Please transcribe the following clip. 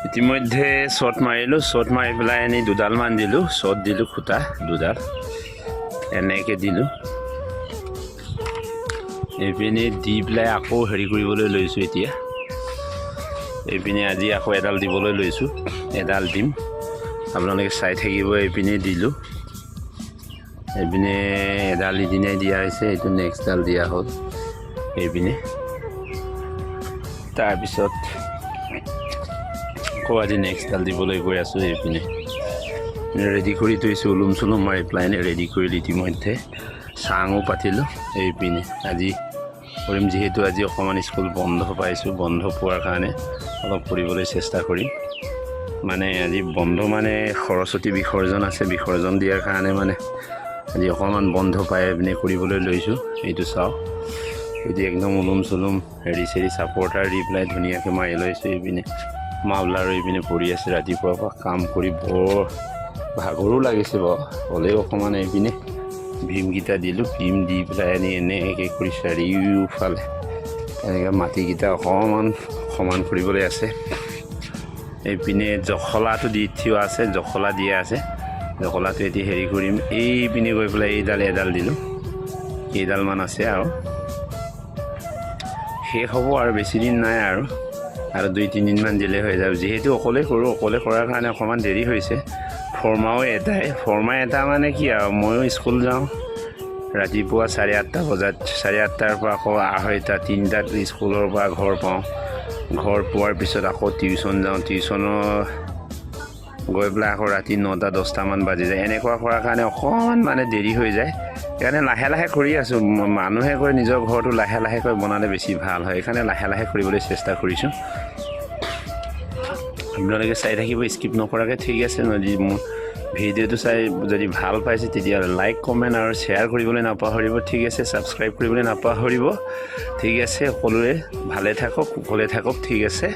ইতিমধ্যে শ্বট মাৰিলোঁ, শ্বট মাৰি পেলাই এনে দুডালমান দিলোঁ, শ্বট দিলোঁ খুটা দুডাল এনেকৈ দিলোঁ। এইপিনে দি পেলাই আকৌ হেৰি কৰিবলৈ লৈছোঁ। এতিয়া এইপিনে আজি আকৌ এডাল দিবলৈ লৈছোঁ, এডাল দিম, আপোনালোকে চাই থাকিব। এইপিনে দিলোঁ, এইপিনে এডাল ইদিনাই দিয়া হৈছে, এইটো নেক্সটডাল দিয়া হ'ল এইপিনে। তাৰপিছত আকৌ আজি নেক্সটডাল দিবলৈ গৈ আছোঁ। এইপিনে ৰেডি কৰি থৈছোঁ, ওলুম চুলুম মাৰি পেলাই ৰেডি কৰিলোঁ। ইতিমধ্যে চাঙো পাতিলোঁ। এইপিনে আজি কৰিম, যিহেতু আজি অকণমান স্কুল বন্ধ পাইছোঁ, বন্ধ পোৱাৰ কাৰণে অলপ কৰিবলৈ চেষ্টা কৰিম। মানে আজি বন্ধ মানে সৰস্বতী বিসৰ্জন আছে, বিসৰ্জন দিয়াৰ কাৰণে মানে আজি অকণমান বন্ধ পাই পিনে কৰিবলৈ লৈছোঁ। এইটো চাওক, এইটো একদম ওলুম চুলুম হেৰি চেৰি চাপৰ্টাৰ দি পেলাই ধুনীয়াকৈ মাৰি লৈছোঁ। এইপিনে মাফলাৰ এইপিনে পৰি আছে, ৰাতিপুৱাৰ পৰা কাম কৰি বৰ ভাগৰো লাগিছে বাৰু, হ'লেও অকণমান এইপিনে ভীমকেইটা দিলোঁ, ভীম দি পেলাই এনেকৈ কৰি চাৰিওফালে এনেকৈ মাটিকেইটা অকণমান সমান কৰিবলৈ আছে। এইপিনে জখলাটো দি থোৱা আছে, জখলা দিয়া আছে, জখলাটো এতিয়া হেৰি কৰিম। এইপিনে গৈ পেলাই এইডাল এডাল দিলোঁ, কেইডালমান আছে আৰু শেষ হ'ব আৰু বেছি দিন নাই আৰু 2-3 দিনমান দিলে হৈ যাব। যিহেতু অকলে কৰোঁ, অকলে কৰাৰ কাৰণে অকণমান দেৰি হৈছে। ফৰ্মাও এটাই, ফৰ্মা এটা মানে কি আৰু, ময়ো স্কুল যাওঁ ৰাতিপুৱা 8:30 বজাত, 8:30 পৰা আকৌ 2:30-3টাত স্কুলৰ পৰা ঘৰ পাওঁ। ঘৰ পোৱাৰ পিছত আকৌ টিউশ্যন যাওঁ, টিউশ্যনৰ গৈ পেলাই আকৌ ৰাতি 9-10টামান বাজি যায়। এনেকুৱা কৰাৰ কাৰণে অকণমান মানে দেৰি হৈ যায়। সেইকাৰণে লাহে লাহে কৰি আছোঁ। মানুহে কয় নিজৰ ঘৰটো লাহে লাহেকৈ বনালে বেছি ভাল হয়, সেইকাৰণে লাহে লাহে কৰিবলৈ চেষ্টা কৰিছোঁ। আপোনালোকে চাই থাকিব স্কিপ নকৰাকৈ, ঠিক আছে। যদি মোৰ ভিডিঅ'টো চাই যদি ভাল পাইছে তেতিয়াহ'লে লাইক, কমেণ্ট আৰু শ্বেয়াৰ কৰিবলৈ নাপাহৰিব, ঠিক আছে। ছাবস্ক্ৰাইব কৰিবলৈ নাপাহৰিব, ঠিক আছে। সকলোৱে ভালে থাকক, কুশলে থাকক, ঠিক আছে।